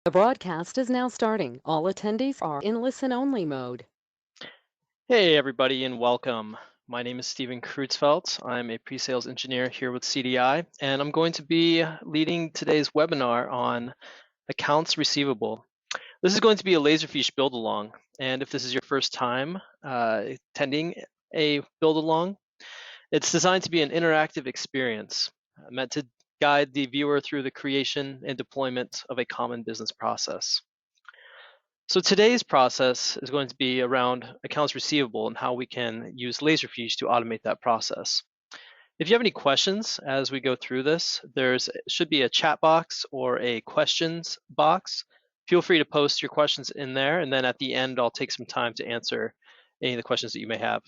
The broadcast is now starting. All attendees are in listen-only mode. Hey everybody and welcome. My name is Stephen Krutzfeldt. I'm a pre-sales engineer here with CDI, and I'm going to be leading today's webinar on accounts receivable. This is going to be a Laserfiche build along, and if this is your first time attending a build along, it's designed to be an interactive experience meant to guide the viewer through the creation and deployment of a common business process. So today's process is going to be around accounts receivable and how we can use Laserfiche to automate that process. If you have any questions as we go through this, should be a chat box or a questions box. Feel free to post your questions in there, and then at the end, I'll take some time to answer any of the questions that you may have.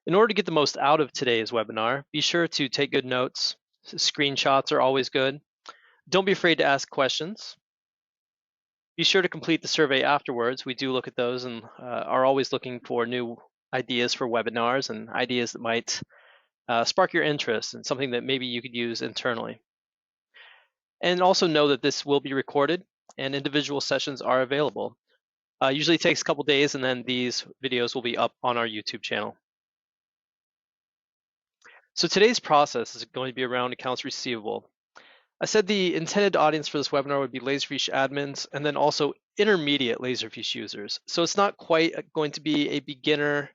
In order to get the most out of today's webinar, be sure to take good notes. Screenshots are always good. Don't be afraid to ask questions. Be sure to complete the survey afterwards. We do look at those and are always looking for new ideas for webinars and ideas that might spark your interest and something that maybe you could use internally. And also know that this will be recorded and individual sessions are available. Usually it takes a couple days and then these videos will be up on our YouTube channel. So today's process is going to be around accounts receivable. I said the intended audience for this webinar would be Laserfiche admins and then also intermediate Laserfiche users. So it's not quite going to be a beginner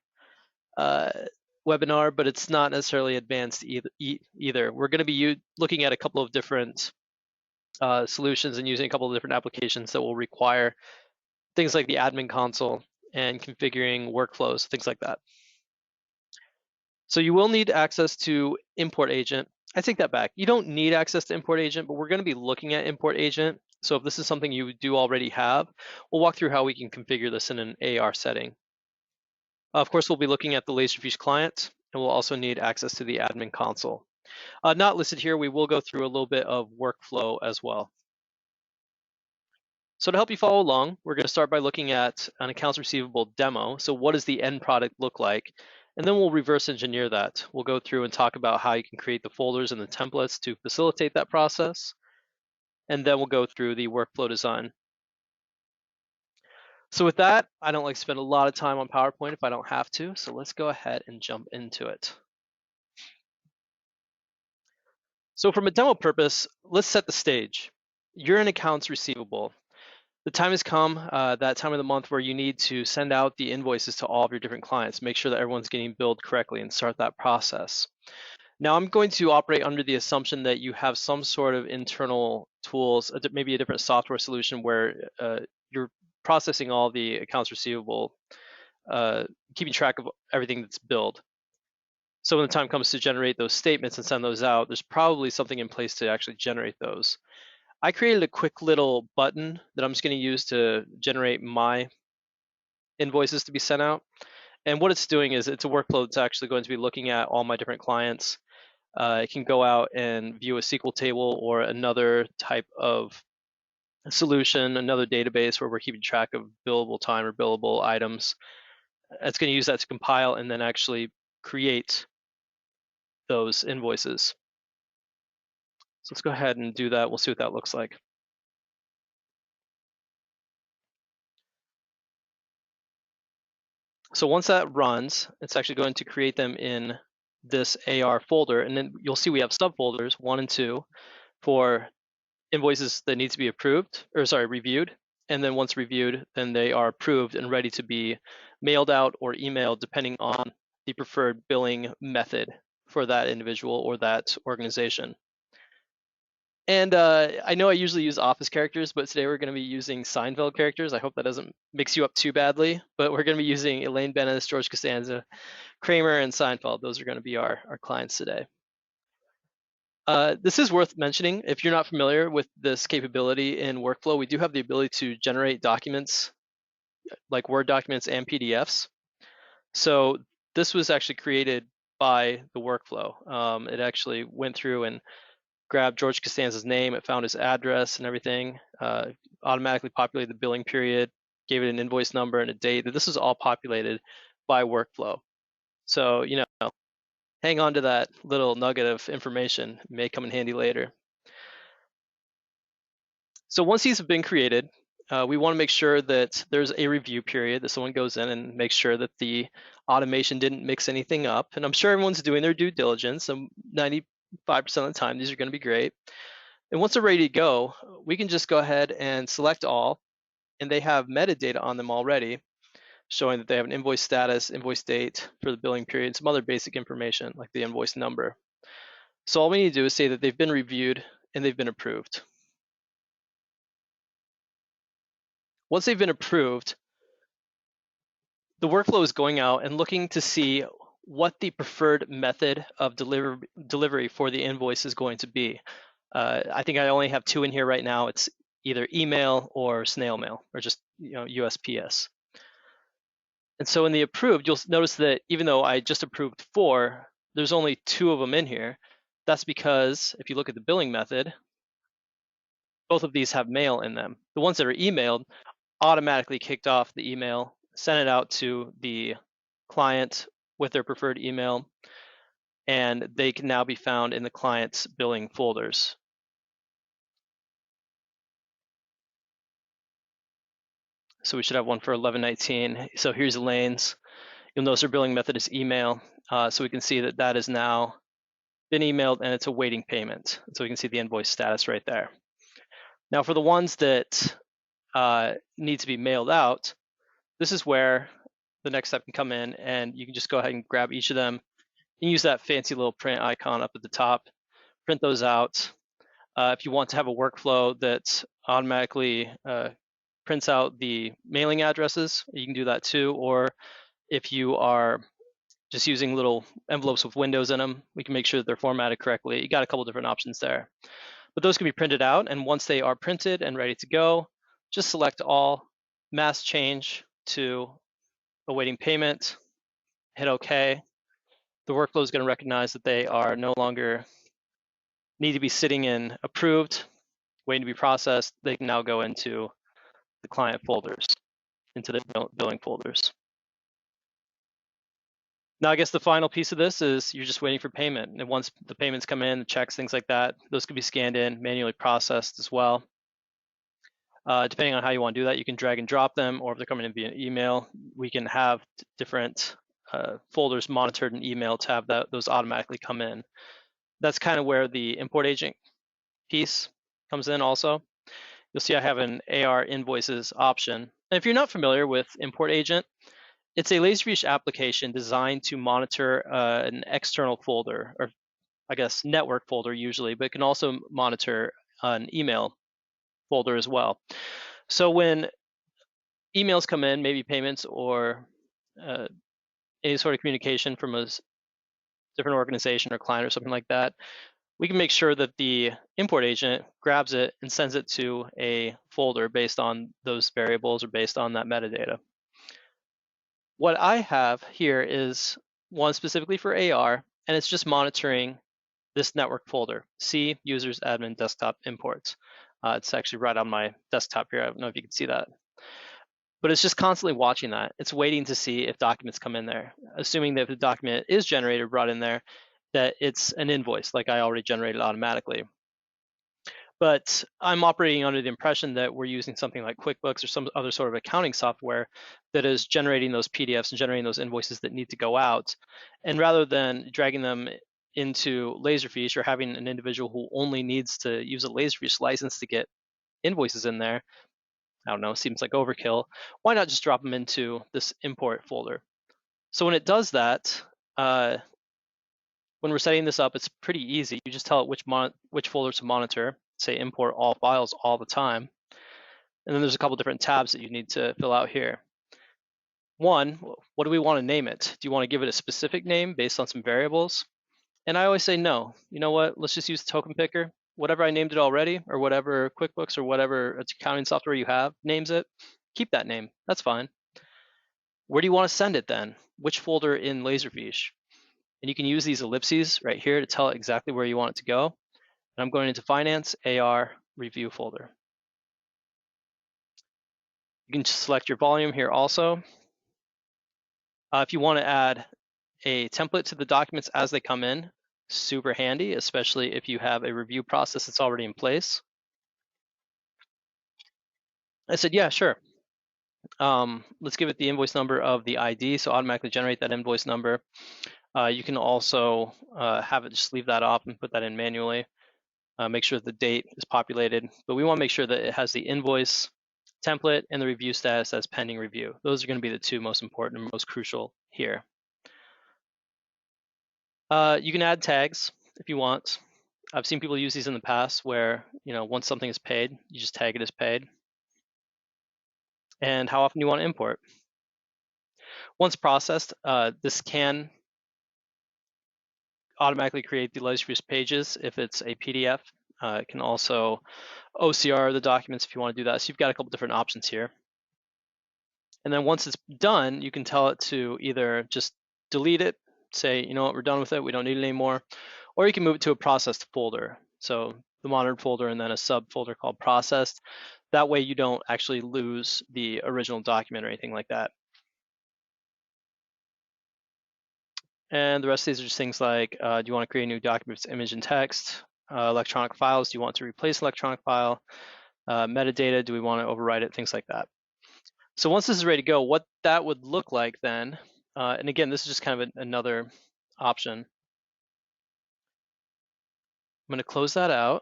webinar, but it's not necessarily advanced either. We're going to be looking at a couple of different solutions and using a couple of different applications that will require things like the admin console and configuring workflows, things like that. So you will need access to import agent. I take that back. You don't need access to import agent, but we're going to be looking at import agent. So if this is something you do already have, we'll walk through how we can configure this in an AR setting. Of course, we'll be looking at the Laserfiche client, and we'll also need access to the admin console. Not listed here, we will go through a little bit of workflow as well. So to help you follow along, we're going to start by looking at an accounts receivable demo. So what does the end product look like? And then we'll reverse engineer that. We'll go through and talk about how you can create the folders and the templates to facilitate that process. And then we'll go through the workflow design. So with that, I don't like to spend a lot of time on PowerPoint if I don't have to. So let's go ahead and jump into it. So from a demo purpose, let's set the stage. You're in accounts receivable. The time has come, that time of the month where you need to send out the invoices to all of your different clients, make sure that everyone's getting billed correctly and start that process. Now I'm going to operate under the assumption that you have some sort of internal tools, maybe a different software solution where you're processing all the accounts receivable, keeping track of everything that's billed. So when the time comes to generate those statements and send those out, there's probably something in place to actually generate those. I created a quick little button that I'm just going to use to generate my invoices to be sent out. And what it's doing is it's a workflow that's actually going to be looking at all my different clients. It can go out and view a SQL table or another type of solution, another database where we're keeping track of billable time or billable items. It's going to use that to compile and then actually create those invoices. So let's go ahead and do that. We'll see what that looks like. So once that runs, it's actually going to create them in this AR folder, and then you'll see we have subfolders 1 and 2 for invoices that need to be reviewed. And then once reviewed, then they are approved and ready to be mailed out or emailed depending on the preferred billing method for that individual or that organization. And I know I usually use Office characters, but today we're going to be using Seinfeld characters. I hope that doesn't mix you up too badly, but we're going to be using Elaine Bennis, George Costanza, Kramer, and Seinfeld. Those are going to be our clients today. This is worth mentioning. If you're not familiar with this capability in workflow, we do have the ability to generate documents like Word documents and PDFs. So this was actually created by the workflow. It actually went through and grabbed George Costanza's name, it found his address and everything, automatically populated the billing period, gave it an invoice number and a date. This is all populated by workflow. So, hang on to that little nugget of information. It may come in handy later. So once these have been created, we want to make sure that there's a review period that someone goes in and makes sure that the automation didn't mix anything up. And I'm sure everyone's doing their due diligence. So 95% of the time, these are going to be great. And once they're ready to go, we can just go ahead and select all, and they have metadata on them already, showing that they have an invoice status, invoice date for the billing period, and some other basic information like the invoice number. So all we need to do is say that they've been reviewed and they've been approved. Once they've been approved, the workflow is going out and looking to see what the preferred method of delivery for the invoice is going to be. I think I only have two in here right now. It's either email or snail mail, or just USPS. And so in the approved, you'll notice that even though I just approved 4, there's only 2 of them in here. That's because if you look at the billing method, both of these have mail in them. The ones that are emailed automatically kicked off the email, sent it out to the client with their preferred email, and they can now be found in the client's billing folders. So we should have one for 1119. So here's Elaine's. You'll notice her billing method is email. So we can see that that is now been emailed and it's awaiting payment. So we can see the invoice status right there. Now for the ones that need to be mailed out, this is where the next step can come in, and you can just go ahead and grab each of them and use that fancy little print icon up at the top, print those out. If you want to have a workflow that automatically prints out the mailing addresses, you can do that too. Or if you are just using little envelopes with windows in them, we can make sure that they're formatted correctly. You got a couple different options there. But those can be printed out, and once they are printed and ready to go, just select all, mass change to awaiting payment, hit OK. The workflow is going to recognize that they are no longer need to be sitting in approved, waiting to be processed. They can now go into the client folders, into the billing folders. Now, I guess the final piece of this is you're just waiting for payment. And once the payments come in, the checks, things like that, those can be scanned in, manually processed as well. Depending on how you want to do that, you can drag and drop them, or if they're coming in via email, we can have different folders monitored in email to have those automatically come in. That's kind of where the import agent piece comes in also. You'll see I have an AR invoices option. And if you're not familiar with import agent, it's a Laserfiche application designed to monitor an external folder, or I guess network folder usually, but it can also monitor an email folder as well. So when emails come in, maybe payments or any sort of communication from a different organization or client or something like that, we can make sure that the import agent grabs it and sends it to a folder based on those variables or based on that metadata. What I have here is one specifically for AR, and it's just monitoring this network folder, C, users, admin, desktop, imports. It's actually right on my desktop here. I don't know if you can see that. But it's just constantly watching that. It's waiting to see if documents come in there, assuming that if the document is generated, brought in there, that it's an invoice like I already generated automatically. But I'm operating under the impression that we're using something like QuickBooks or some other sort of accounting software that is generating those PDFs and generating those invoices that need to go out. And rather than dragging them into Laserfiche or having an individual who only needs to use a Laserfiche license to get invoices in there, I don't know, seems like overkill. Why not just drop them into this import folder? So when it does that, when we're setting this up, it's pretty easy. You just tell it which folder to monitor. Say import all files all the time. And then there's a couple different tabs that you need to fill out here. One, what do we want to name it? Do you want to give it a specific name based on some variables? And I always say no. You know what? Let's just use the token picker. Whatever I named it already, or whatever QuickBooks or whatever accounting software you have names it, keep that name. That's fine. Where do you want to send it then? Which folder in Laserfiche? And you can use these ellipses right here to tell it exactly where you want it to go. And I'm going into Finance, AR, Review folder. You can select your volume here also. If you want to add a template to the documents as they come in, super handy, especially if you have a review process that's already in place. I said, yeah, sure. Let's give it the invoice number of the ID, so automatically generate that invoice number. You can also have it just leave that up and put that in manually. Make sure the date is populated, but we want to make sure that it has the invoice template and the review status as pending review. Those are going to be the two most important and most crucial here. You can add tags if you want. I've seen people use these in the past where, once something is paid, you just tag it as paid. And how often you want to import. Once processed, this can automatically create the Laserfiche pages if it's a PDF. It can also OCR the documents if you want to do that. So you've got a couple different options here. And then once it's done, you can tell it to either just delete it, say, you know what, we're done with it, we don't need it anymore, or you can move it to a processed folder. So the monitored folder and then a subfolder called processed. That way you don't actually lose the original document or anything like that. And the rest of these are just things like, do you want to create a new document with image and text? Electronic files, do you want to replace an electronic file? Metadata, do we want to overwrite it? Things like that. So once this is ready to go, what that would look like then, and again, this is just kind of another option. I'm going to close that out.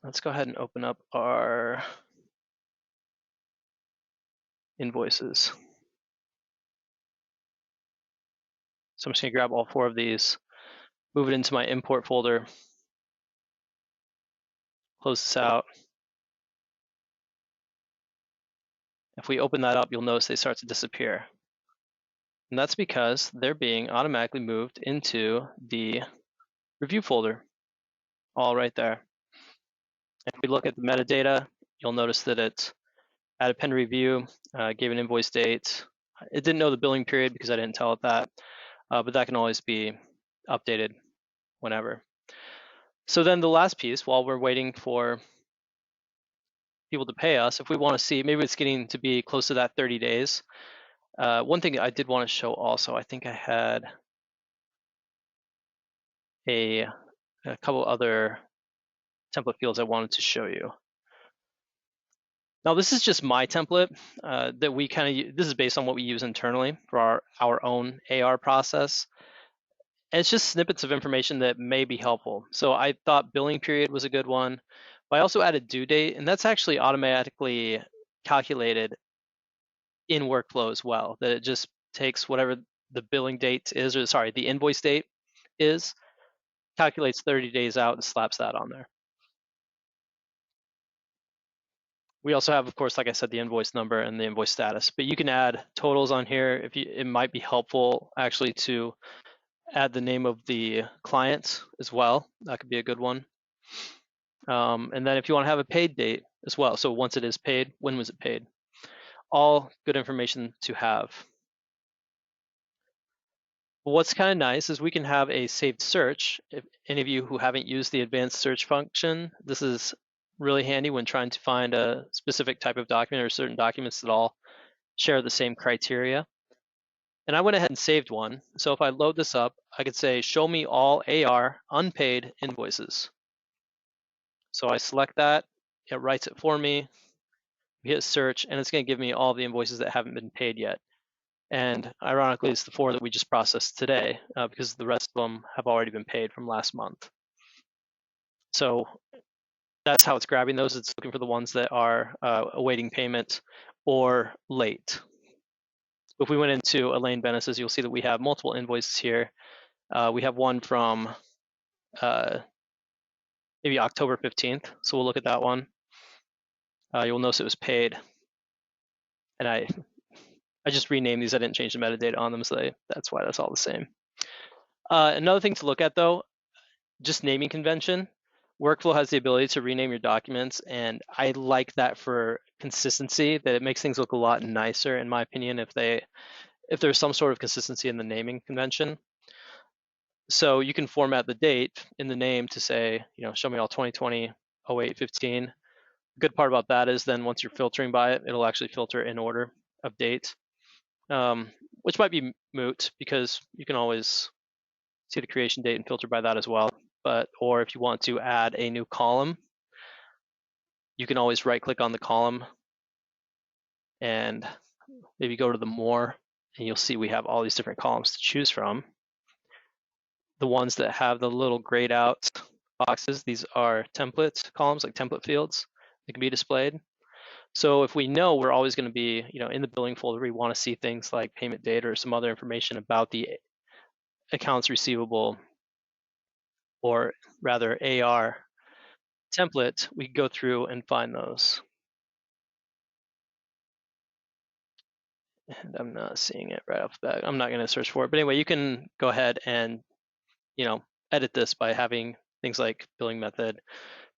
Let's go ahead and open up our invoices. So I'm just going to grab all 4 of these, move it into my import folder, close this out. If we open that up, you'll notice they start to disappear. And that's because they're being automatically moved into the review folder, all right there. If we look at the metadata, you'll notice that it's added pen review, gave an invoice date. It didn't know the billing period because I didn't tell it that, but that can always be updated whenever. So then the last piece, while we're waiting for people to pay us, if we want to see, maybe it's getting to be close to that 30 days. One thing I did want to show also, I think I had a couple other template fields I wanted to show you. Now this is just my template that we kind of, this is based on what we use internally for our own AR process. And it's just snippets of information that may be helpful. So I thought billing period was a good one, but I also added due date, and that's actually automatically calculated in workflow as well, that it just takes whatever the billing date is, or sorry, the invoice date is, calculates 30 days out and slaps that on there. We also have, of course, like I said, the invoice number and the invoice status, but you can add totals on here. It might be helpful actually to add the name of the client as well. That could be a good one. And then if you want to have a paid date as well, so once it is paid, when was it paid? All good information to have. What's kind of nice is we can have a saved search. If any of you who haven't used the advanced search function, this is really handy when trying to find a specific type of document or certain documents that all share the same criteria. And I went ahead and saved one. So if I load this up, I could say, show me all AR unpaid invoices. So I select that, it writes it for me, we hit search, and it's going to give me all the invoices that haven't been paid yet. And ironically, it's the 4 that we just processed today because the rest of them have already been paid from last month. So that's how it's grabbing those. It's looking for the ones that are awaiting payment or late. If we went into Elaine Bennis's, you'll see that we have multiple invoices here. We have one from maybe October 15th. So we'll look at that one. You'll notice it was paid. And I just renamed these. I didn't change the metadata on them, so that's why that's all the same. Another thing to look at though, just naming convention. Workflow has the ability to rename your documents, and I like that for consistency, that it makes things look a lot nicer, in my opinion, if there's some sort of consistency in the naming convention. So you can format the date in the name to say, show me all 2020 0815. The good part about that is then once you're filtering by it, it'll actually filter in order of date, which might be moot because you can always see the creation date and filter by that as well. Or if you want to add a new column, you can always right click on the column and maybe go to the more, and you'll see we have all these different columns to choose from. The ones that have the little grayed out boxes, these are template columns, like template fields that can be displayed. So if we know we're always going to be, in the billing folder, we want to see things like payment date or some other information about the accounts receivable, or rather AR template, we go through and find those. And I'm not seeing it right off the bat. I'm not going to search for it. But anyway, you can go ahead and, edit this by having things like billing method,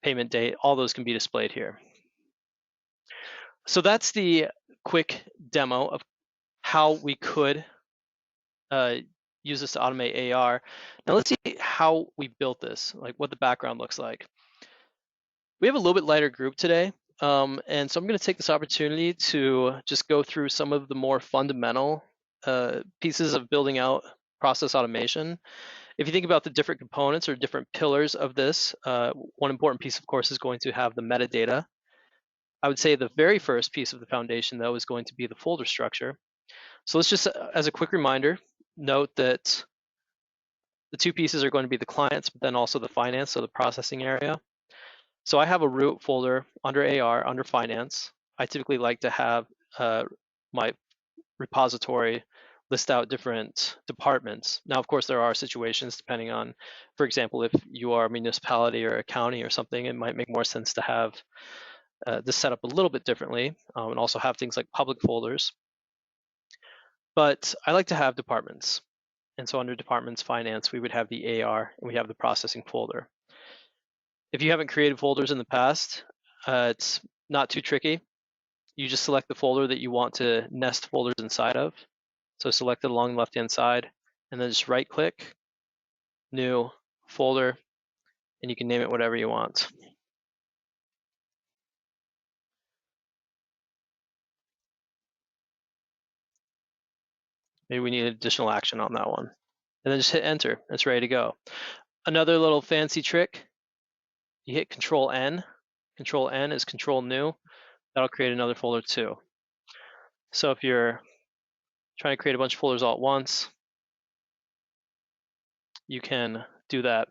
payment date, all those can be displayed here. So that's the quick demo of how we could use this to automate AR. Now let's see how we built this, like what the background looks like. We have a little bit lighter group today, and so I'm going to take this opportunity to just go through some of the more fundamental pieces of building out process automation. If you think about the different components or different pillars of this, one important piece, of course, is going to have the metadata. I would say the very first piece of the foundation, though, is going to be the folder structure. So let's just, as a quick reminder, note that the two pieces are going to be the clients, but then also the finance, so the processing area. So I have a root folder under AR, under finance. I typically like to have my repository list out different departments. Now, of course, there are situations depending on, for example, if you are a municipality or a county or something, it might make more sense to have this set up a little bit differently, and also have things like public folders. But I like to have departments. And so under departments, finance, we would have the AR and we have the processing folder. If you haven't created folders in the past, it's not too tricky. You just select the folder that you want to nest folders inside of. So select it along the left-hand side, and then just right-click, new folder, and you can name it whatever you want. Maybe we need additional action on that one. And then just hit enter, it's ready to go. Another little fancy trick, you hit Control N. Control N is Control New. That'll create another folder too. So if you're trying to create a bunch of folders all at once, you can do that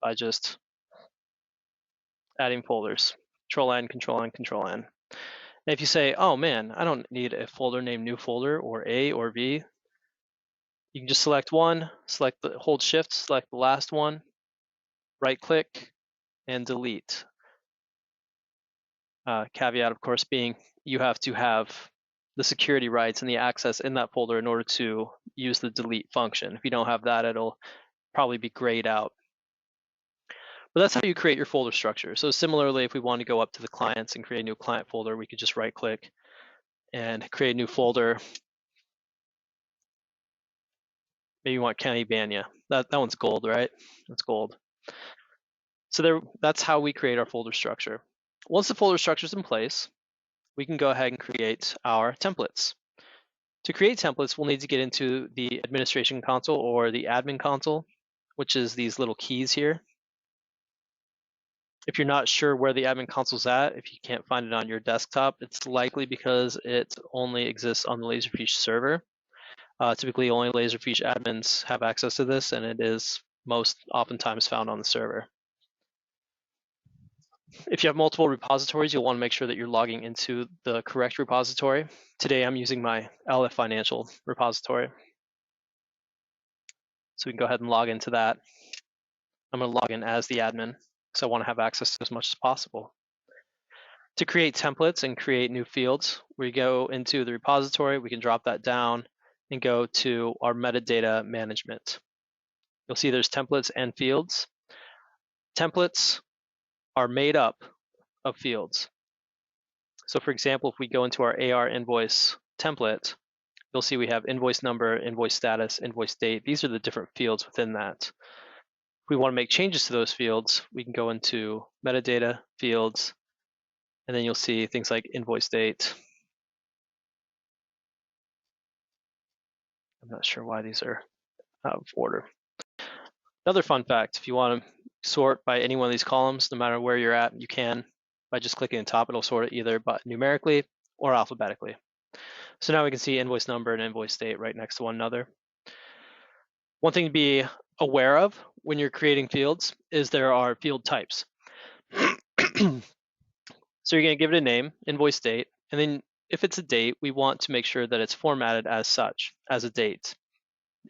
by just adding folders. Control N, Control N, Control N. And if you say, oh man, I don't need a folder named new folder or A or V, you can just select one, hold shift, select the last one, right click, and delete. Caveat, of course, being you have to have the security rights and the access in that folder in order to use the delete function. If you don't have that, it'll probably be grayed out. But that's how you create your folder structure. So similarly, if we want to go up to the clients and create a new client folder, we could just right click and create a new folder. Maybe you want County Banya. That one's gold, right? That's gold. So that's how we create our folder structure. Once the folder structure is in place, we can go ahead and create our templates. To create templates, we'll need to get into the administration console or the admin console, which is these little keys here. If you're not sure where the admin console's at, if you can't find it on your desktop, it's likely because it only exists on the Laserfiche server. Typically, only Laserfiche admins have access to this, and it is most oftentimes found on the server. If you have multiple repositories, you'll want to make sure that you're logging into the correct repository. Today, I'm using my LF Financial repository. So we can go ahead and log into that. I'm going to log in as the admin because I want to have access to as much as possible. To create templates and create new fields, we go into the repository, we can drop that down and go to our metadata management. You'll see there's templates and fields. Templates are made up of fields. So for example, if we go into our AR invoice template, you'll see we have invoice number, invoice status, invoice date. These are the different fields within that. If we want to make changes to those fields, we can go into metadata, fields, and then you'll see things like invoice date. I'm not sure why these are out of order. Another fun fact, if you want to sort by any one of these columns, no matter where you're at, you can. By just clicking the top, it'll sort it either numerically or alphabetically. So now we can see invoice number and invoice date right next to one another. One thing to be aware of when you're creating fields is there are field types. So you're going to give it a name, invoice date, and then if it's a date, we want to make sure that it's formatted as such, as a date.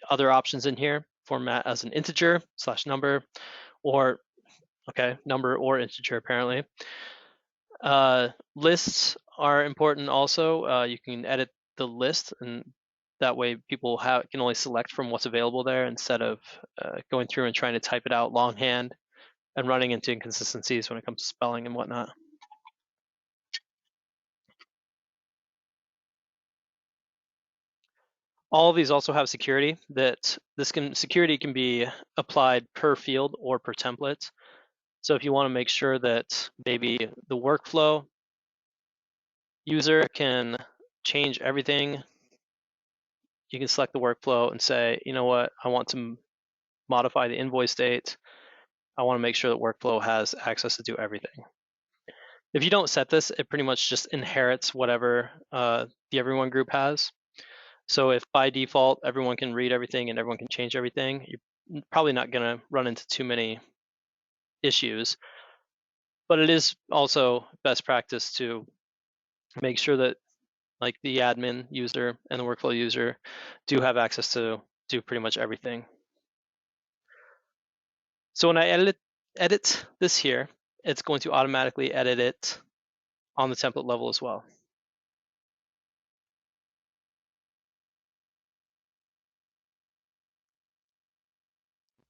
Other options in here, format as an integer / number, or number or integer apparently. Lists are important also. You can edit the list, and that way people can only select from what's available there instead of going through and trying to type it out longhand and running into inconsistencies when it comes to spelling and whatnot. All of these also have security. Security can be applied per field or per template. So if you want to make sure that maybe the workflow user can change everything, you can select the workflow and say, you know what, I want to modify the invoice date. I want to make sure that workflow has access to do everything. If you don't set this, it pretty much just inherits whatever the everyone group has. So if by default everyone can read everything and everyone can change everything, you're probably not going to run into too many issues. But it is also best practice to make sure that like the admin user and the workflow user do have access to do pretty much everything. So when I edit this here, it's going to automatically edit it on the template level as well.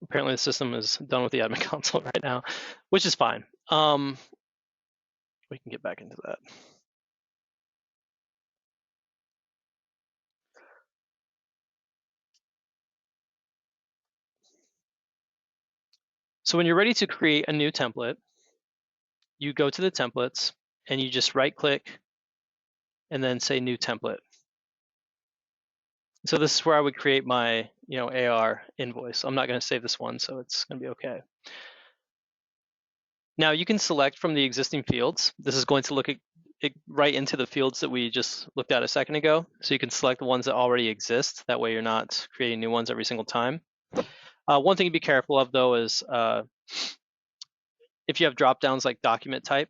Apparently the system is done with the admin console right now, which is fine. We can get back into that. So when you're ready to create a new template, you go to the templates and you just right click and then say new template. So this is where I would create my AR invoice. I'm not going to save this one, so it's going to be okay. Now you can select from the existing fields. This is going to look right into the fields that we just looked at a second ago. So you can select the ones that already exist. That way you're not creating new ones every single time. One thing to be careful of though is if you have drop downs like document type,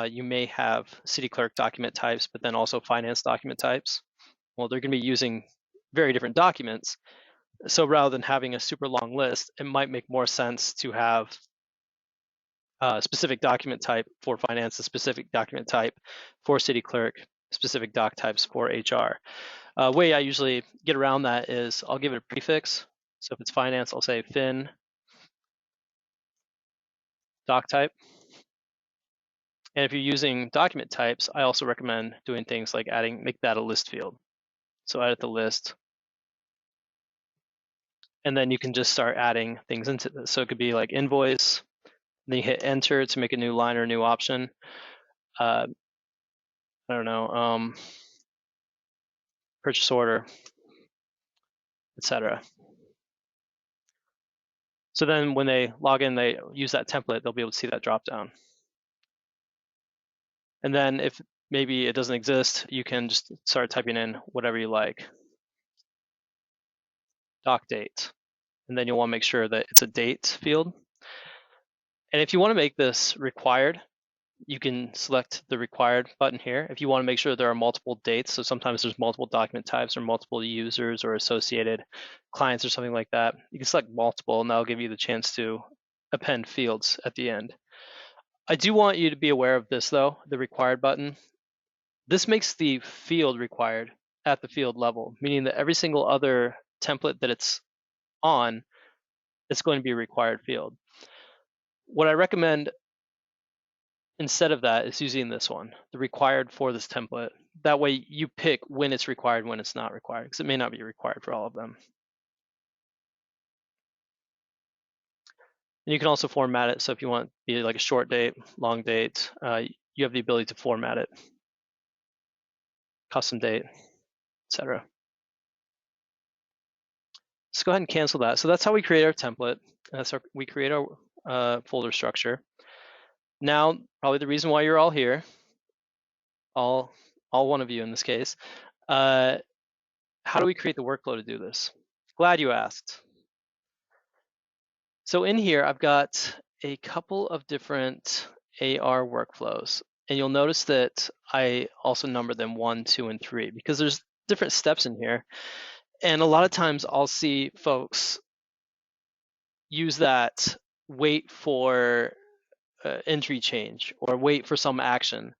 you may have city clerk document types, but then also finance document types. Well, they're going to be using very different documents. So rather than having a super long list, it might make more sense to have a specific document type for finance, a specific document type for city clerk, specific doc types for HR. Way I usually get around that is I'll give it a prefix. So if it's finance, I'll say fin doc type. And if you're using document types, I also recommend doing things like make that a list field. So edit the list. And then you can just start adding things into this. So it could be like invoice, then you hit enter to make a new line or a new option. I don't know, purchase order, etc. So then when they log in, they use that template, they'll be able to see that drop down. And then if maybe it doesn't exist, you can just start typing in whatever you like. Doc date. And then you'll want to make sure that it's a date field. And if you want to make this required, you can select the required button here. If you want to make sure there are multiple dates, so sometimes there's multiple document types or multiple users or associated clients or something like that, you can select multiple and that'll give you the chance to append fields at the end. I do want you to be aware of this though, the required button. This makes the field required at the field level, meaning that every single other template that it's on, it's going to be a required field. What I recommend instead of that is using this one, the required for this template. That way you pick when it's required, when it's not required, because it may not be required for all of them. And you can also format it. So if you want to be like a short date, long date, you have the ability to format it, custom date, etc. Let's go ahead and cancel that. So that's how we create our template. We create our folder structure. Now, probably the reason why you're all here, all one of you in this case, How do we create the workflow to do this? Glad you asked. So in here, I've got a couple of different AR workflows. And you'll notice that I also number them 1, 2, and 3 because there's different steps in here. And a lot of times I'll see folks use that wait for entry change or wait for some action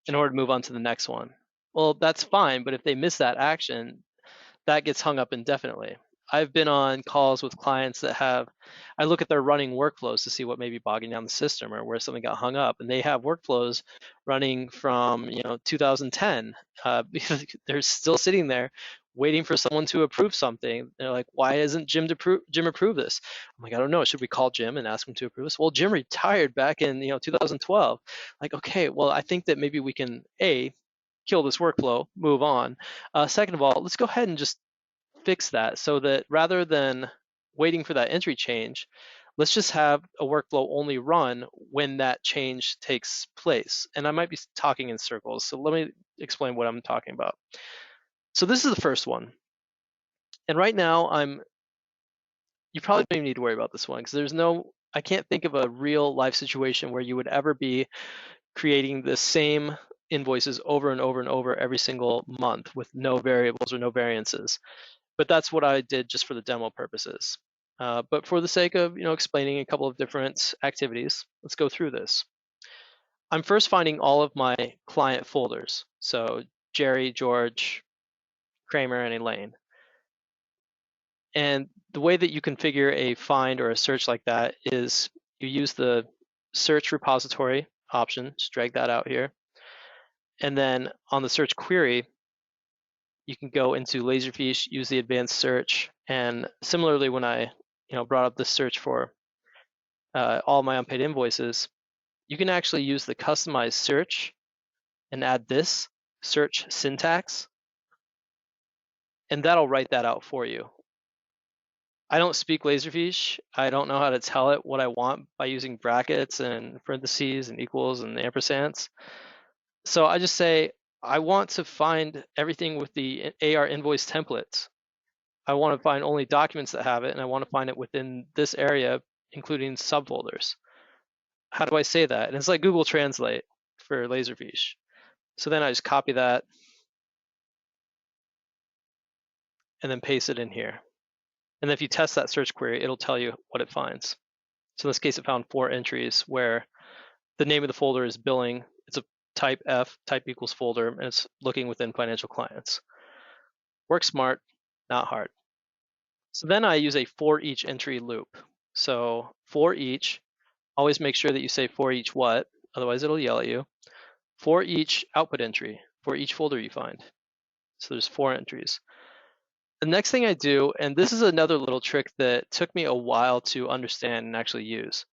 in order to move on to the next one. Well, that's fine, but if they miss that action, that gets hung up indefinitely. I've been on calls with clients that I look at their running workflows to see what may be bogging down the system or where something got hung up. And they have workflows running from 2010 because they're still sitting there waiting for someone to approve something. They're like, why isn't Jim approve this? I'm like, I don't know. Should we call Jim and ask him to approve this? Well, Jim retired back in 2012. Like, okay, well, I think that maybe we can kill this workflow, move on. Second of all, let's go ahead and just fix that so that rather than waiting for that entry change, let's just have a workflow only run when that change takes place. And I might be talking in circles, so let me explain what I'm talking about. So this is the first one. And right now you probably don't even need to worry about this one because I can't think of a real life situation where you would ever be creating the same invoices over and over and over every single month with no variables or no variances. But that's what I did just for the demo purposes. But for the sake of explaining a couple of different activities, let's go through this. I'm first finding all of my client folders. So Jerry, George, Kramer, and Elaine. And the way that you configure a find or a search like that is you use the search repository option, just drag that out here. And then on the search query, you can go into Laserfiche, use the advanced search, and similarly when I brought up this search for all my unpaid invoices, you can actually use the customized search and add this search syntax, and that'll write that out for you. I don't speak Laserfiche. I don't know how to tell it what I want by using brackets and parentheses and equals and ampersands. So I just say, I want to find everything with the AR invoice templates. I want to find only documents that have it, and I want to find it within this area, including subfolders. How do I say that? And it's like Google Translate for Laserfiche. So then I just copy that and then paste it in here. And then if you test that search query, it'll tell you what it finds. So in this case, it found 4 entries where the name of the folder is billing. It's a type F, type equals folder, and it's looking within financial clients. Work smart, not hard. So then I use a for each entry loop. So for each, always make sure that you say for each what, otherwise it'll yell at you. For each output entry, for each folder you find. So there's 4 entries. The next thing I do, and this is another little trick that took me a while to understand and actually use.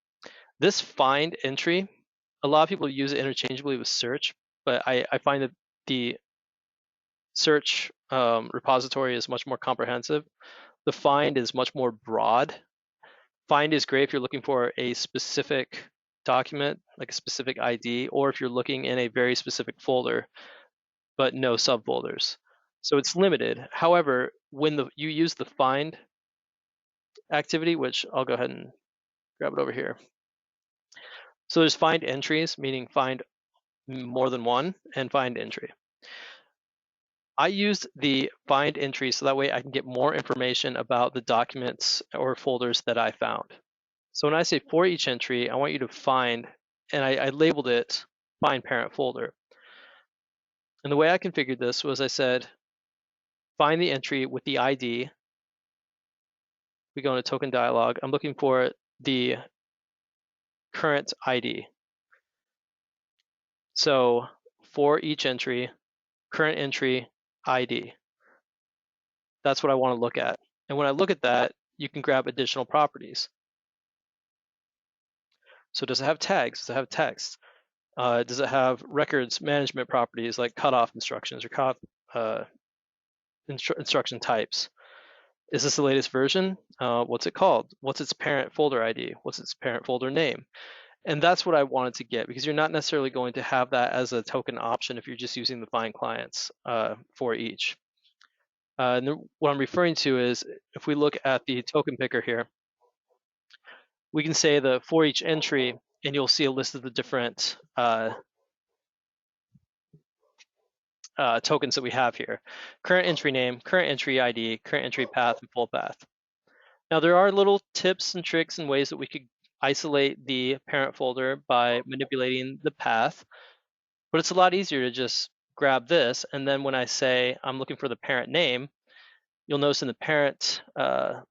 This find entry, a lot of people use it interchangeably with search, but I find that the search repository is much more comprehensive. The find is much more broad. Find is great if you're looking for a specific document, like a specific ID, or if you're looking in a very specific folder, but no subfolders. So it's limited. However, when you use the find activity, which I'll go ahead and grab it over here. So there's find entries, meaning find more than one, and find entry. I used the find entry so that way I can get more information about the documents or folders that I found. So when I say for each entry, I want you to find, and I labeled it find parent folder. And the way I configured this was I said, find the entry with the ID. We go into token dialog. I'm looking for the current ID. So for each entry, current entry ID. That's what I want to look at. And when I look at that, you can grab additional properties. So does it have tags? Does it have text? Does it have records management properties like cutoff instructions or cutoff instruction types? Is this the latest version? What's it called? What's its parent folder ID? What's its parent folder name? And that's what I wanted to get because you're not necessarily going to have that as a token option if you're just using the find clients for each. What I'm referring to is if we look at the token picker here, we can say the for each entry, and you'll see a list of the different tokens that we have here. Current entry name, current entry ID, current entry path, and full path. Now there are little tips and tricks and ways that we could isolate the parent folder by manipulating the path, but it's a lot easier to just grab this, and then when I say I'm looking for the parent name, you'll notice in the parent, where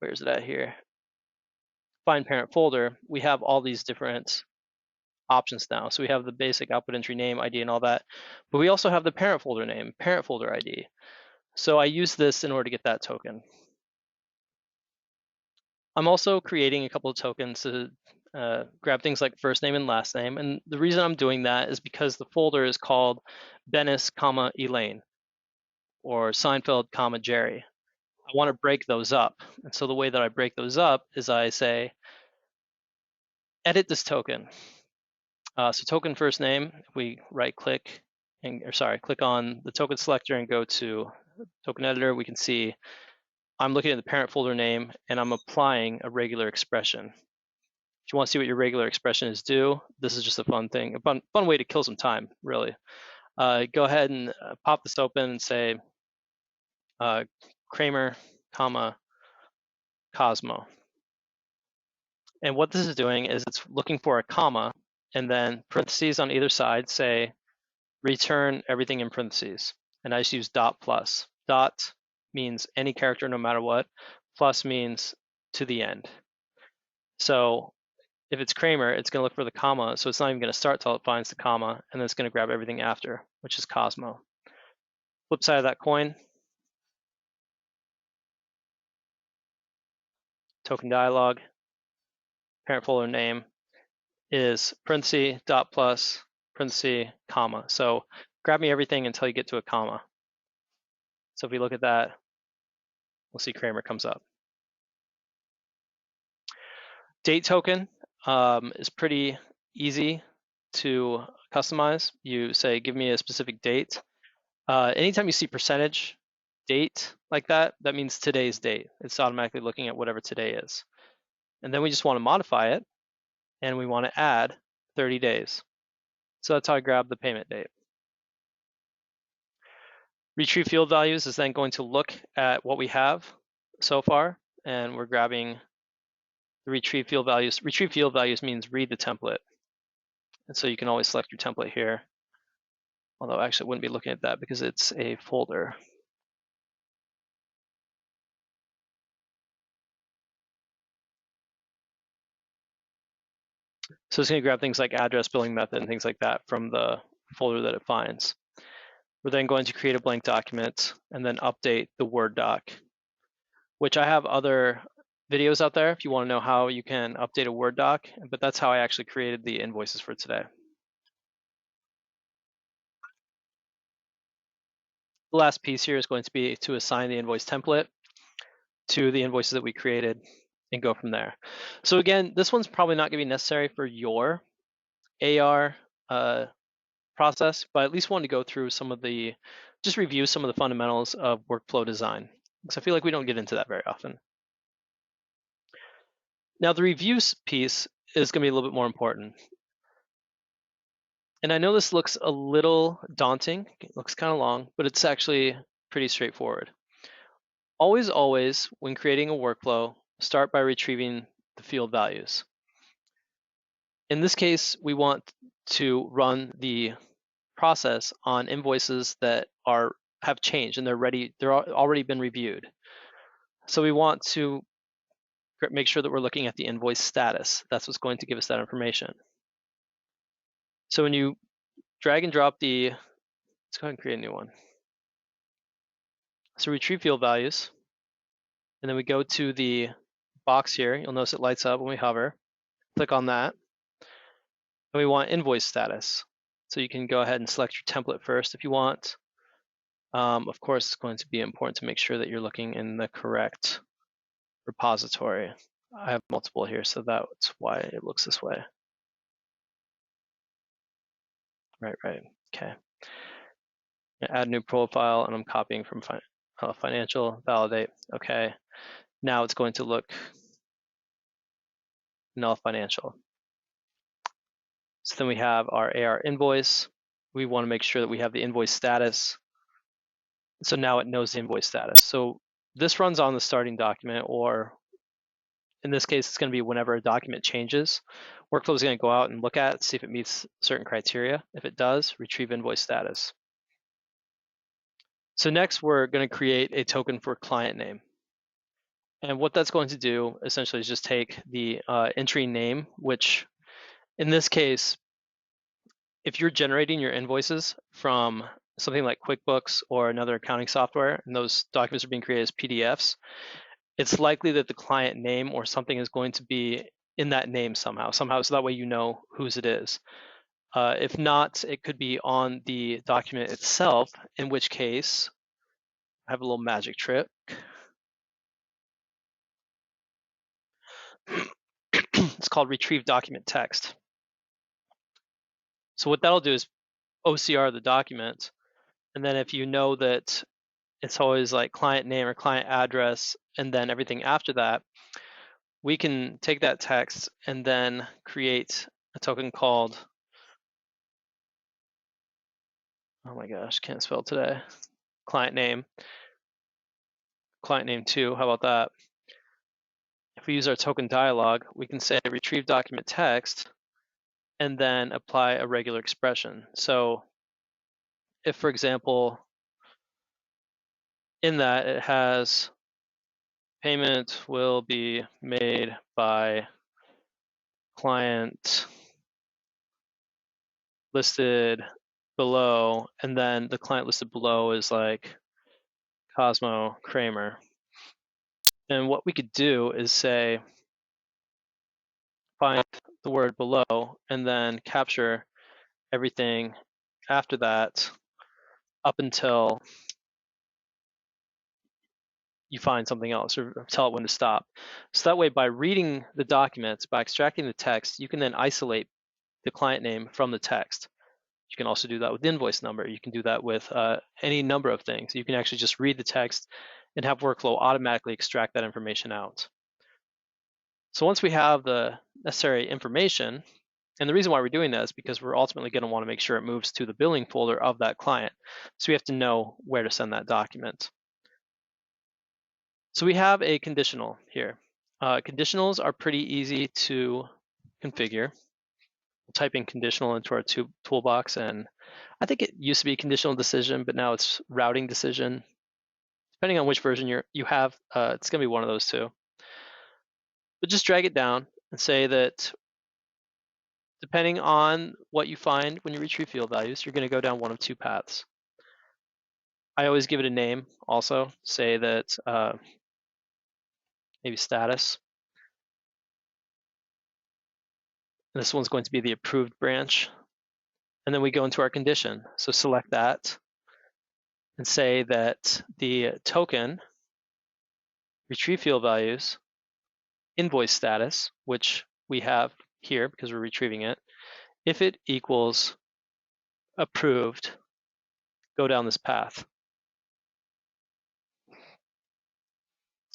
is it at here? Find parent folder, we have all these different options now. So we have the basic output entry name, ID, and all that, but we also have the parent folder name, parent folder ID. So I use this in order to get that token. I'm also creating a couple of tokens to grab things like first name and last name. And the reason I'm doing that is because the folder is called Bennis, Elaine, or Seinfeld, Jerry. I want to break those up. And so the way that I break those up is I say, edit this token. So token first name, if we right click, click on the token selector and go to token editor, we can see I'm looking at the parent folder name and I'm applying a regular expression. If you want to see what your regular expression is due, this is just a fun thing, a fun way to kill some time, really. Go ahead and pop this open and say Kramer, Cosmo. And what this is doing is it's looking for a comma and then parentheses on either side say return everything in parentheses. And I just use dot plus. Dot means any character no matter what. Plus means to the end. So if it's Kramer, it's going to look for the comma, so it's not even going to start till it finds the comma, and then it's going to grab everything after, which is Cosmo. Flip side of that coin, token dialog, parent folder name is parenthesis, dot plus, parenthesis, comma. So grab me everything until you get to a comma. So if we look at that, we'll see Kramer comes up. Date token is pretty easy to customize. You say, give me a specific date. Anytime you see percentage date like that, that means today's date. It's automatically looking at whatever today is. And then we just want to modify it, and we want to add 30 days. So that's how I grab the payment date. Retrieve field values is then going to look at what we have so far, and we're grabbing the retrieve field values. Retrieve field values means read the template. And so you can always select your template here. Although actually I wouldn't be looking at that because it's a folder. So it's going to grab things like address, billing method, and things like that from the folder that it finds. We're then going to create a blank document and then update the Word doc, which I have other videos out there if you want to know how you can update a Word doc, but that's how I actually created the invoices for today. The last piece here is going to be to assign the invoice template to the invoices that we created and go from there. So again, this one's probably not going to be necessary for your AR process, but I at least wanted to go through just review some of the fundamentals of workflow design, because I feel like we don't get into that very often. Now the reviews piece is going to be a little bit more important. And I know this looks a little daunting, it looks kind of long, but it's actually pretty straightforward. Always, when creating a workflow, start by retrieving the field values. In this case, we want to run the process on invoices that have changed and they're already been reviewed. So we want to make sure that we're looking at the invoice status. That's what's going to give us that information. So when you drag and drop let's go ahead and create a new one. So retrieve field values, and then we go to the box here. You'll notice it lights up when we hover. Click on that, and we want invoice status. So you can go ahead and select your template first if you want. Of course, it's going to be important to make sure that you're looking in the correct repository. I have multiple here, so that's why it looks this way. Right, okay. Add new profile, and I'm copying from financial, validate. Okay, now it's going to look null financial. So then we have our AR invoice. We want to make sure that we have the invoice status. So now it knows the invoice status. So this runs on the starting document, or in this case, it's going to be whenever a document changes. Workflow is going to go out and look at it, see if it meets certain criteria. If it does, retrieve invoice status. So next, we're going to create a token for client name. And what that's going to do essentially is just take the entry name, which in this case, if you're generating your invoices from something like QuickBooks or another accounting software, and those documents are being created as PDFs, it's likely that the client name or something is going to be in that name somehow, so that way you know whose it is. If not, it could be on the document itself, in which case, I have a little magic trick. It's called retrieve document text. So what that'll do is OCR the document, and then if you know that it's always like client name or client address, and then everything after that, we can take that text and then create a token called, oh my gosh, can't spell today, client name 2, how about that? If we use our token dialog, we can say retrieve document text and then apply a regular expression. So if, for example, in that it has payment will be made by client listed below, and then the client listed below is like Cosmo Kramer. And what we could do is say, find the word below and then capture everything after that up until you find something else, or tell it when to stop. So that way, by reading the documents, by extracting the text, you can then isolate the client name from the text. You can also do that with the invoice number. You can do that with any number of things. You can actually just read the text and have workflow automatically extract that information out. So once we have the necessary information, and the reason why we're doing that is because we're ultimately going to want to make sure it moves to the billing folder of that client. So we have to know where to send that document. So we have a conditional here. Conditionals are pretty easy to configure. We'll type in conditional into our toolbox, and I think it used to be conditional decision, but now it's routing decision. Depending on which version you have, it's going to be one of those two. But just drag it down and say that depending on what you find when you retrieve field values, you're going to go down one of two paths. I always give it a name also, say that maybe status. And this one's going to be the approved branch. And then we go into our condition. So select that and say that the token retrieve field values invoice status, which we have here because we're retrieving it, if it equals approved, go down this path.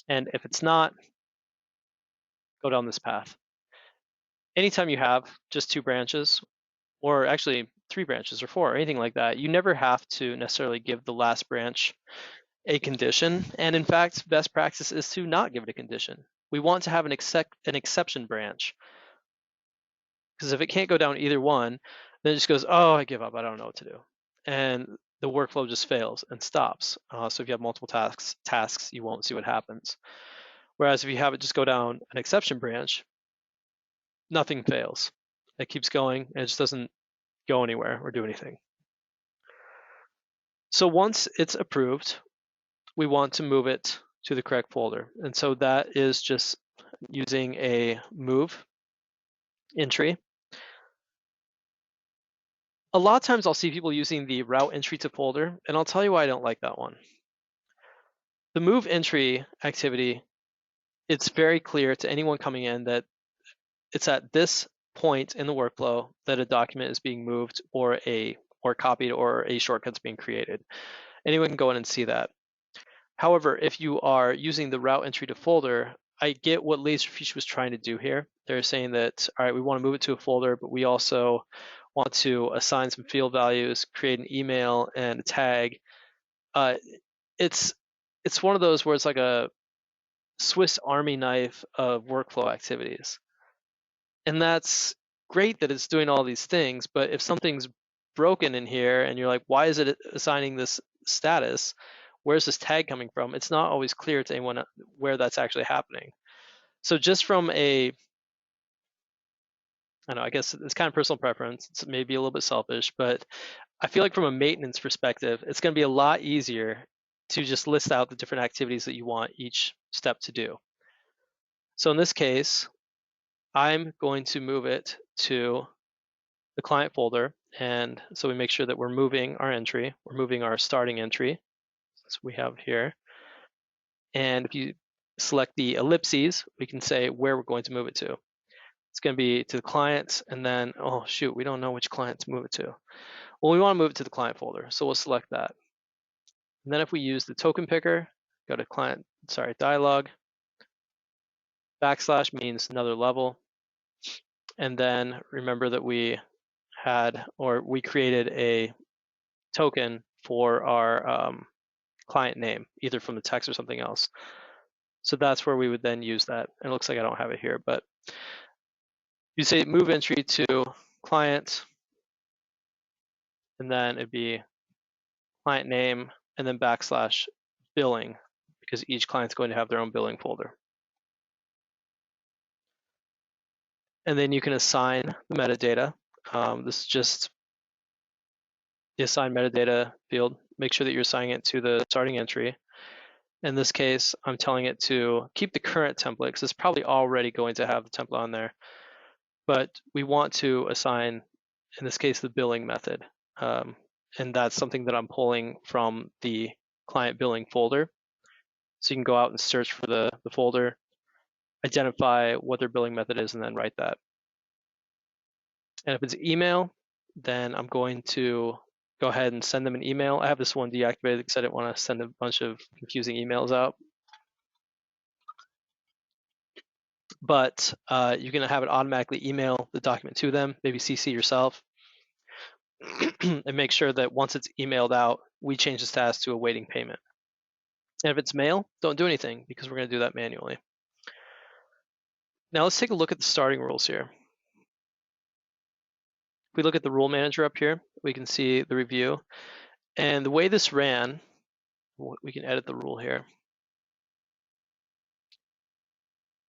And if it's not, go down this path. Anytime you have just 2 branches, or actually 3 branches or 4, or anything like that, you never have to necessarily give the last branch a condition. And in fact, best practice is to not give it a condition. We want to have an exception branch, because if it can't go down either one, then it just goes, oh, I give up, I don't know what to do. And the workflow just fails and stops. So if you have multiple tasks, you won't see what happens. Whereas if you have it just go down an exception branch, nothing fails. It keeps going and it just doesn't go anywhere or do anything. So once it's approved, we want to move it to the correct folder. And so that is just using a move entry. A lot of times I'll see people using the route entry to folder, and I'll tell you why I don't like that one. The move entry activity, it's very clear to anyone coming in that it's at this point in the workflow that a document is being moved or copied or a shortcut's being created. Anyone can go in and see that. However, if you are using the route entry to folder, I get what Laserfiche was trying to do here. They're saying that, all right, we want to move it to a folder, but we also want to assign some field values, create an email and a tag. Uh, it's one of those where it's like a Swiss Army knife of workflow activities. And that's great that it's doing all these things, but if something's broken in here and you're like, why is it assigning this status? Where's this tag coming from? It's not always clear to anyone where that's actually happening. So just from a, I don't know, I guess it's kind of personal preference. It's maybe a little bit selfish, but I feel like from a maintenance perspective, it's going to be a lot easier to just list out the different activities that you want each step to do. So in this case, I'm going to move it to the client folder. And so we make sure that we're moving our entry, we're moving our starting entry, as we have here. And if you select the ellipses, we can say where we're going to move it to. It's going to be to the client, and then, oh shoot, we don't know which client to move it to. Well, we want to move it to the client folder, so we'll select that. And then if we use the token picker, go to dialog, backslash means another level. And then remember that we created a token for our client name, either from the text or something else. So that's where we would then use that. It looks like I don't have it here, but you say move entry to client, and then it'd be client name, and then backslash billing, because each client's going to have their own billing folder. And then you can assign the metadata. This is just the assign metadata field. Make sure that you're assigning it to the starting entry. In this case, I'm telling it to keep the current template, because it's probably already going to have the template on there. But we want to assign, in this case, the billing method. And that's something that I'm pulling from the client billing folder. So you can go out and search for the folder, identify what their billing method is, and then write that. And if it's email, then I'm going to go ahead and send them an email. I have this one deactivated because I didn't want to send a bunch of confusing emails out. But you can have it automatically email the document to them, maybe CC yourself, and make sure that once it's emailed out, we change the status to awaiting payment. And if it's mail, don't do anything, because we're going to do that manually. Now let's take a look at the starting rules here. If we look at the rule manager up here, we can see the review. And the way this ran, we can edit the rule here.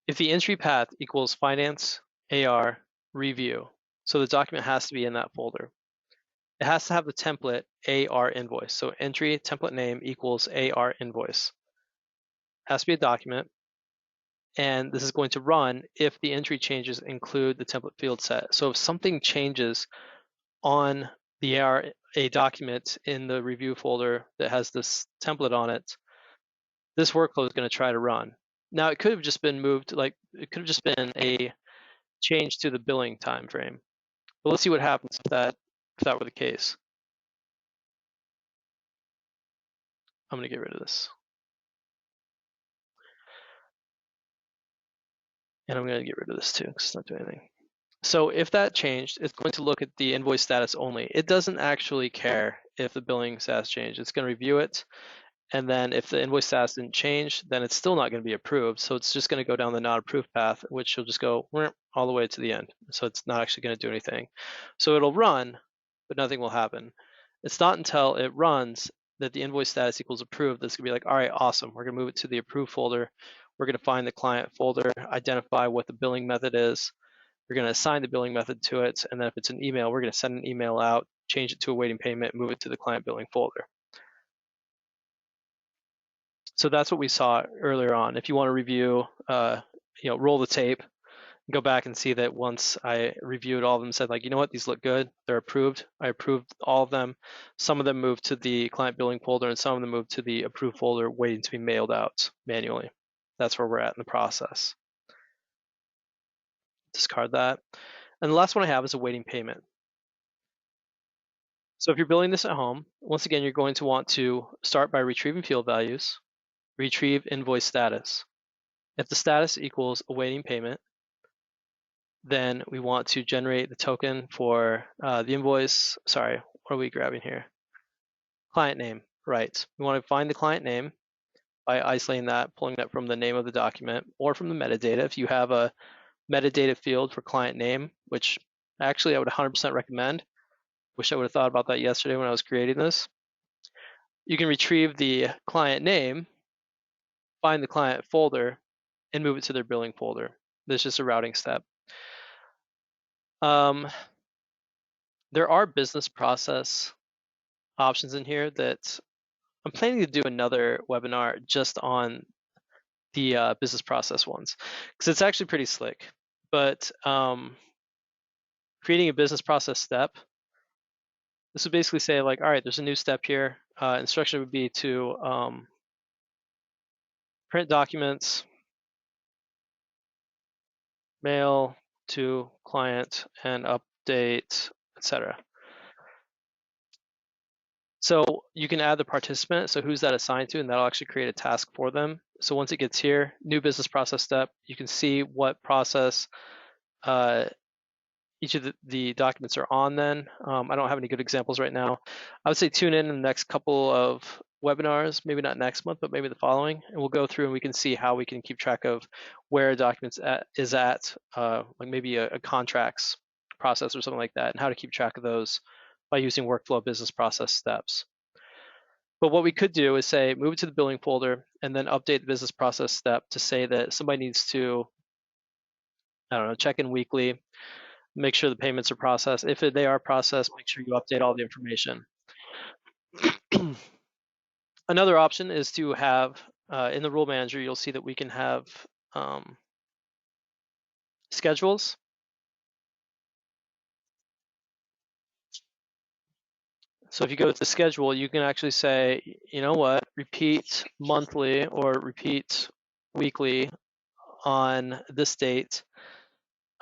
If the entry path equals finance, AR, review, so the document has to be in that folder. It has to have the template AR invoice. So entry template name equals AR invoice. It has to be a document. And this is going to run if the entry changes include the template field set. So if something changes on the AR document in the review folder that has this template on it, this workflow is going to try to run. Now it could have just been moved, like it could have just been a change to the billing time frame. But let's see what happens if that were the case. I'm going to get rid of this. And I'm going to get rid of this too, because it's not doing anything. So if that changed, it's going to look at the invoice status only. It doesn't actually care if the billing status changed. It's going to review it. And then if the invoice status didn't change, then it's still not going to be approved. So it's just going to go down the not approved path, which will just go all the way to the end. So it's not actually going to do anything. So it'll run, but nothing will happen. It's not until it runs that the invoice status equals approved that's going to be like, all right, awesome. We're going to move it to the approved folder. We're going to find the client folder, identify what the billing method is. We're going to assign the billing method to it. And then if it's an email, we're going to send an email out, change it to awaiting payment, move it to the client billing folder. So that's what we saw earlier on. If you want to review, roll the tape, go back and see that once I reviewed all of them, said like, you know what, these look good, they're approved. I approved all of them. Some of them moved to the client billing folder, and some of them moved to the approved folder, waiting to be mailed out manually. That's where we're at in the process. Discard that. And the last one I have is awaiting payment. So if you're building this at home, once again, you're going to want to start by retrieving field values. retrieve invoice status. If the status equals awaiting payment, then we want to generate the token for the invoice. Sorry, what are we grabbing here? Client name, right. We want to find the client name by isolating that, pulling that from the name of the document or from the metadata. If you have a metadata field for client name, which actually I would 100% recommend. Wish I would have thought about that yesterday when I was creating this. You can retrieve the client name, find the client folder, and move it to their billing folder. This is just a routing step. There are business process options in here that I'm planning to do another webinar just on the business process ones, because it's actually pretty slick. But creating a business process step, this would basically say like, all right, there's a new step here. Instruction would be to print documents, mail to client, and update, etc. So you can add the participant, so who's that assigned to, and that'll actually create a task for them. So once it gets here, new business process step, you can see what process each of the documents are on then. I don't have any good examples right now. I would say tune in the next couple of webinars, maybe not next month, but maybe the following, and we'll go through and we can see how we can keep track of where a document is at, like maybe a contracts process or something like that, and how to keep track of those by using workflow business process steps. But what we could do is say, move it to the billing folder and then update the business process step to say that somebody needs to, I don't know, check in weekly, make sure the payments are processed. If they are processed, make sure you update all the information. Another option is to have, in the rule manager, you'll see that we can have schedules. So if you go to the schedule, you can actually say, you know what, repeat monthly or repeat weekly on this date,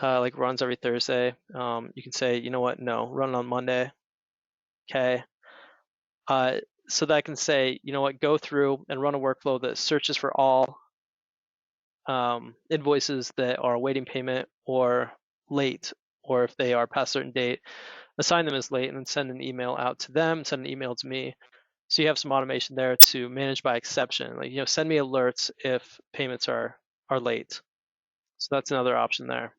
like runs every Thursday. You can say, you know what, no, run on Monday. Okay. So that I can say, you know what, go through and run a workflow that searches for all invoices that are awaiting payment or late, or if they are past a certain date, assign them as late and then send an email out to them, send an email to me. So you have some automation there to manage by exception, like, you know, send me alerts if payments are late. So that's another option there.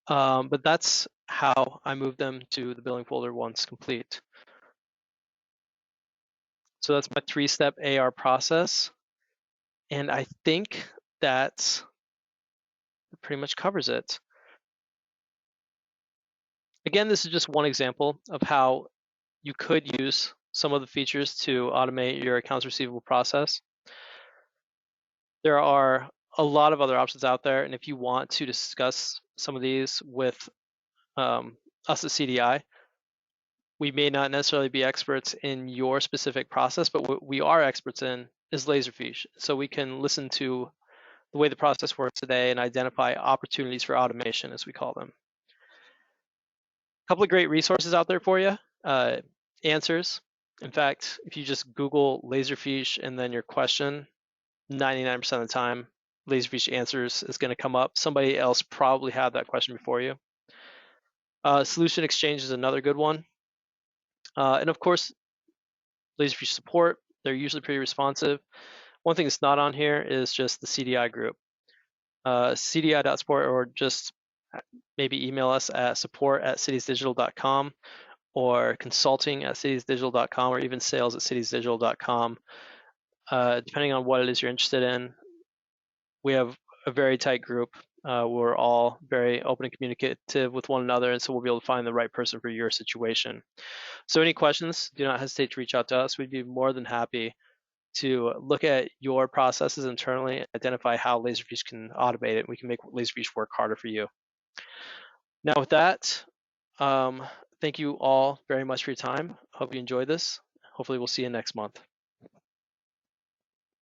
But that's how I move them to the billing folder once complete. So that's my 3-step AR process. And I think that pretty much covers it. Again, this is just one example of how you could use some of the features to automate your accounts receivable process. There are a lot of other options out there, and if you want to discuss some of these with us at CDI, we may not necessarily be experts in your specific process, but what we are experts in is Laserfiche. So we can listen to the way the process works today and identify opportunities for automation, as we call them. A couple of great resources out there for you. Answers. In fact, if you just Google Laserfiche and then your question, 99% of the time, Laserfiche answers is going to come up. Somebody else probably had that question before you. Solution Exchange is another good one. And of course, Laserfiche Support. They're usually pretty responsive. One thing that's not on here is just the CDI group. CDI.support, or just maybe email us at support@citiesdigital.com or consulting@citiesdigital.com or even sales@citiesdigital.com. Depending on what it is you're interested in, we have a very tight group. We're all very open and communicative with one another, and so we'll be able to find the right person for your situation. So any questions, do not hesitate to reach out to us. We'd be more than happy to look at your processes internally and identify how Laserfiche can automate it. We can make Laserfiche work harder for you. Now with that, thank you all very much for your time. Hope you enjoyed this. Hopefully we'll see you next month.